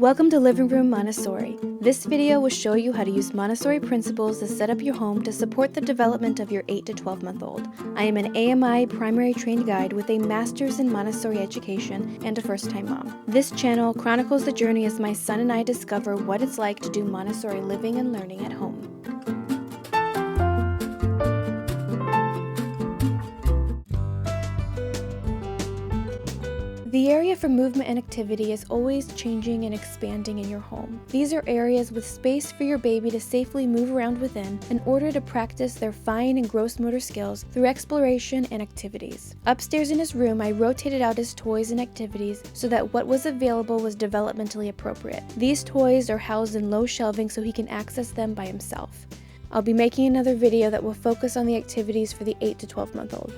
Welcome to Living Room Montessori. This video will show you how to use Montessori principles to set up your home to support the development of your 8 to 12 month old. I am an AMI primary trained guide with a master's in Montessori education and a first-time mom. This channel chronicles the journey as my son and I discover what it's like to do Montessori living and learning at home. The area for movement and activity is always changing and expanding in your home. These are areas with space for your baby to safely move around within in order to practice their fine and gross motor skills through exploration and activities. Upstairs in his room, I rotated out his toys and activities so that what was available was developmentally appropriate. These toys are housed in low shelving so he can access them by himself. I'll be making another video that will focus on the activities for the 8 to 12 month old.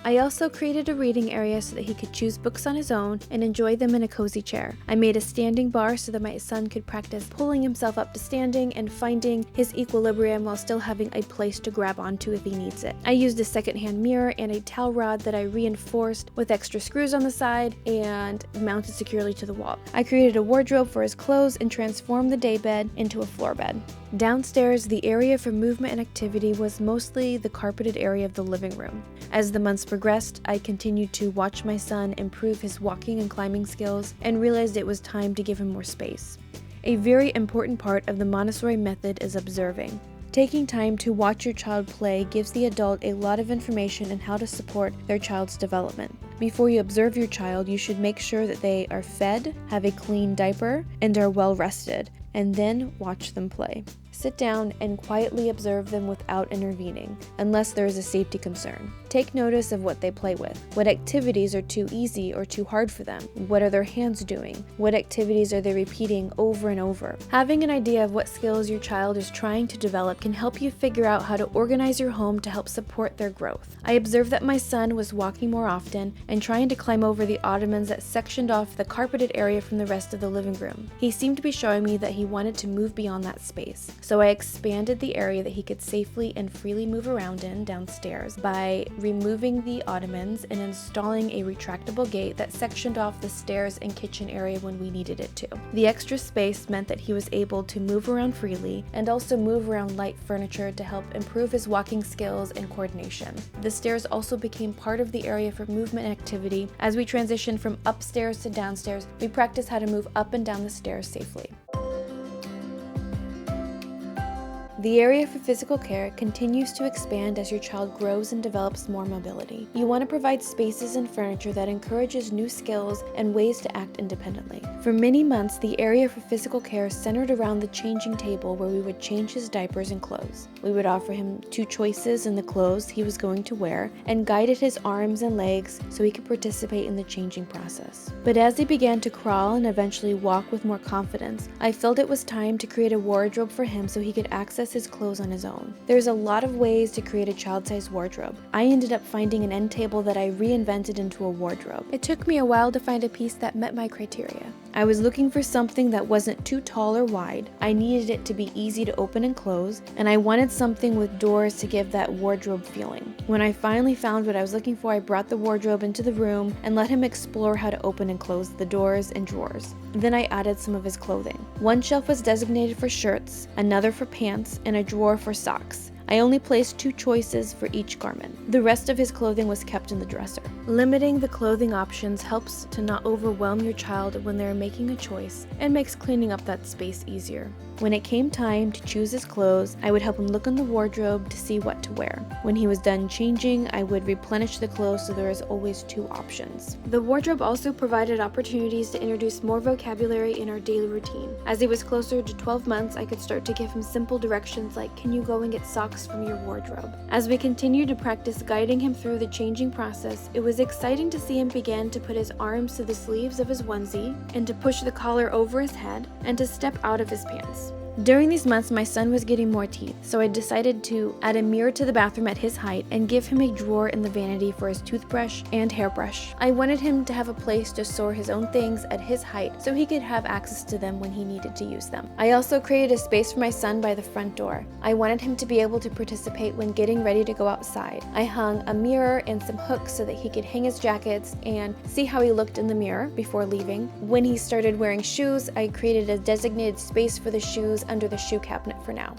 I also created a reading area so that he could choose books on his own and enjoy them in a cozy chair. I made a standing bar so that my son could practice pulling himself up to standing and finding his equilibrium while still having a place to grab onto if he needs it. I used a secondhand mirror and a towel rod that I reinforced with extra screws on the side and mounted securely to the wall. I created a wardrobe for his clothes and transformed the daybed into a floor bed. Downstairs, the area for movement and activity was mostly the carpeted area of the living room. As the months progressed, I continued to watch my son improve his walking and climbing skills and realized it was time to give him more space. A very important part of the Montessori method is observing. Taking time to watch your child play gives the adult a lot of information on how to support their child's development. Before you observe your child, you should make sure that they are fed, have a clean diaper, and are well rested, and then watch them play. Sit down and quietly observe them without intervening, unless there is a safety concern. Take notice of what they play with. What activities are too easy or too hard for them? What are their hands doing? What activities are they repeating over and over? Having an idea of what skills your child is trying to develop can help you figure out how to organize your home to help support their growth. I observed that my son was walking more often and trying to climb over the ottomans that sectioned off the carpeted area from the rest of the living room. He seemed to be showing me that he wanted to move beyond that space. So I expanded the area that he could safely and freely move around in downstairs by removing the ottomans and installing a retractable gate that sectioned off the stairs and kitchen area when we needed it to. The extra space meant that he was able to move around freely and also move around light furniture to help improve his walking skills and coordination. The stairs also became part of the area for movement and activity. As we transitioned from upstairs to downstairs, we practiced how to move up and down the stairs safely. The area for physical care continues to expand as your child grows and develops more mobility. You want to provide spaces and furniture that encourages new skills and ways to act independently. For many months, the area for physical care centered around the changing table where we would change his diapers and clothes. We would offer him 2 choices in the clothes he was going to wear and guided his arms and legs so he could participate in the changing process. But as he began to crawl and eventually walk with more confidence, I felt it was time to create a wardrobe for him so he could access his clothes on his own. There's a lot of ways to create a child-sized wardrobe. I ended up finding an end table that I reinvented into a wardrobe. It took me a while to find a piece that met my criteria. I was looking for something that wasn't too tall or wide. I needed it to be easy to open and close, and I wanted something with doors to give that wardrobe feeling. When I finally found what I was looking for, I brought the wardrobe into the room and let him explore how to open and close the doors and drawers. Then I added some of his clothing. One shelf was designated for shirts, another for pants, and a drawer for socks. I only placed 2 choices for each garment. The rest of his clothing was kept in the dresser. Limiting the clothing options helps to not overwhelm your child when they're making a choice and makes cleaning up that space easier. When it came time to choose his clothes, I would help him look in the wardrobe to see what to wear. When he was done changing, I would replenish the clothes so there was always 2 options. The wardrobe also provided opportunities to introduce more vocabulary in our daily routine. As he was closer to 12 months, I could start to give him simple directions like, "Can you go and get socks from your wardrobe?" As we continued to practice guiding him through the changing process, it was exciting to see him begin to put his arms to the sleeves of his onesie and to push the collar over his head and to step out of his pants. During these months, my son was getting more teeth, so I decided to add a mirror to the bathroom at his height and give him a drawer in the vanity for his toothbrush and hairbrush. I wanted him to have a place to store his own things at his height so he could have access to them when he needed to use them. I also created a space for my son by the front door. I wanted him to be able to participate when getting ready to go outside. I hung a mirror and some hooks so that he could hang his jackets and see how he looked in the mirror before leaving. When he started wearing shoes, I created a designated space for the shoes under the shoe cabinet for now.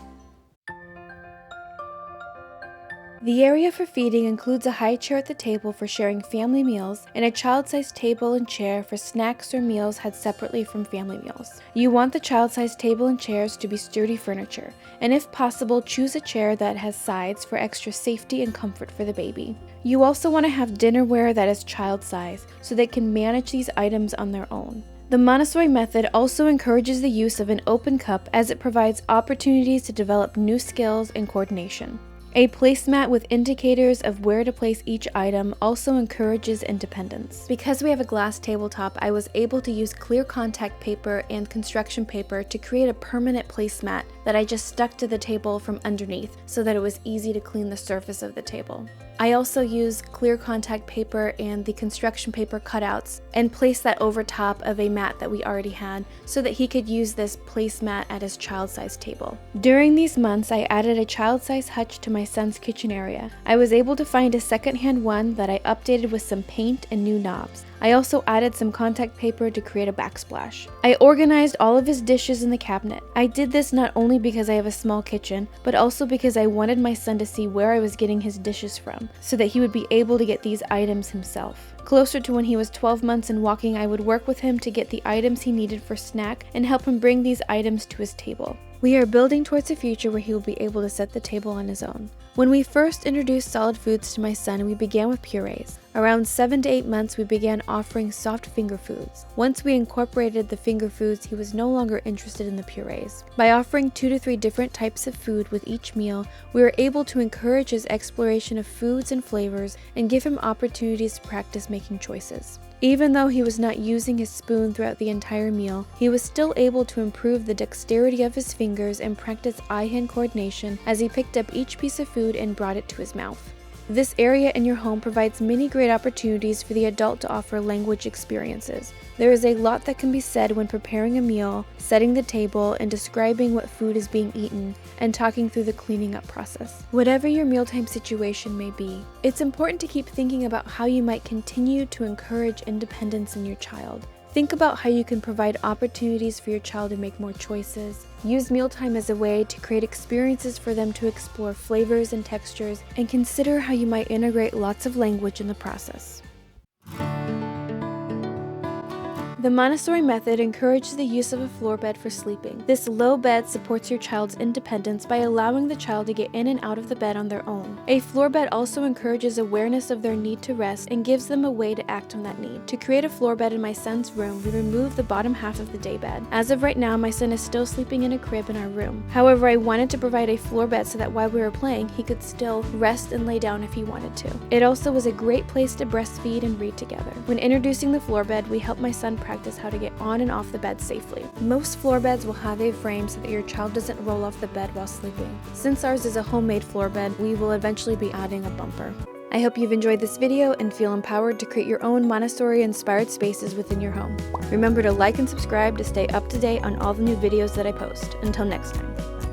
The area for feeding includes a high chair at the table for sharing family meals and a child-sized table and chair for snacks or meals had separately from family meals. You want the child-sized table and chairs to be sturdy furniture, and if possible, choose a chair that has sides for extra safety and comfort for the baby. You also want to have dinnerware that is child-size so they can manage these items on their own. The Montessori method also encourages the use of an open cup as it provides opportunities to develop new skills and coordination. A placemat with indicators of where to place each item also encourages independence. Because we have a glass tabletop, I was able to use clear contact paper and construction paper to create a permanent placemat that I just stuck to the table from underneath so that it was easy to clean the surface of the table. I also used clear contact paper and the construction paper cutouts and placed that over top of a mat that we already had so that he could use this placemat at his child-sized table. During these months, I added a child-sized hutch to my son's kitchen area. I was able to find a second-hand one that I updated with some paint and new knobs. I also added some contact paper to create a backsplash. I organized all of his dishes in the cabinet. I did this not only because I have a small kitchen, but also because I wanted my son to see where I was getting his dishes from, so that he would be able to get these items himself. Closer to when he was 12 months and walking, I would work with him to get the items he needed for snack and help him bring these items to his table. We are building towards a future where he will be able to set the table on his own. When we first introduced solid foods to my son, we began with purees. Around 7 to 8 months, we began offering soft finger foods. Once we incorporated the finger foods, he was no longer interested in the purees. By offering 2 to 3 different types of food with each meal, we were able to encourage his exploration of foods and flavors and give him opportunities to practice making choices. Even though he was not using his spoon throughout the entire meal, he was still able to improve the dexterity of his fingers and practice eye-hand coordination as he picked up each piece of food and brought it to his mouth. This area in your home provides many great opportunities for the adult to offer language experiences. There is a lot that can be said when preparing a meal, setting the table, and describing what food is being eaten, and talking through the cleaning up process. Whatever your mealtime situation may be, it's important to keep thinking about how you might continue to encourage independence in your child. Think about how you can provide opportunities for your child to make more choices. Use mealtime as a way to create experiences for them to explore flavors and textures, and consider how you might integrate lots of language in the process. The Montessori method encourages the use of a floor bed for sleeping. This low bed supports your child's independence by allowing the child to get in and out of the bed on their own. A floor bed also encourages awareness of their need to rest and gives them a way to act on that need. To create a floor bed in my son's room, we removed the bottom half of the daybed. As of right now, my son is still sleeping in a crib in our room. However, I wanted to provide a floor bed so that while we were playing, he could still rest and lay down if he wanted to. It also was a great place to breastfeed and read together. When introducing the floor bed, we helped my son practice how to get on and off the bed safely. Most floor beds will have a frame so that your child doesn't roll off the bed while sleeping. Since ours is a homemade floor bed, we will eventually be adding a bumper. I hope you've enjoyed this video and feel empowered to create your own Montessori-inspired spaces within your home. Remember to like and subscribe to stay up to date on all the new videos that I post. Until next time.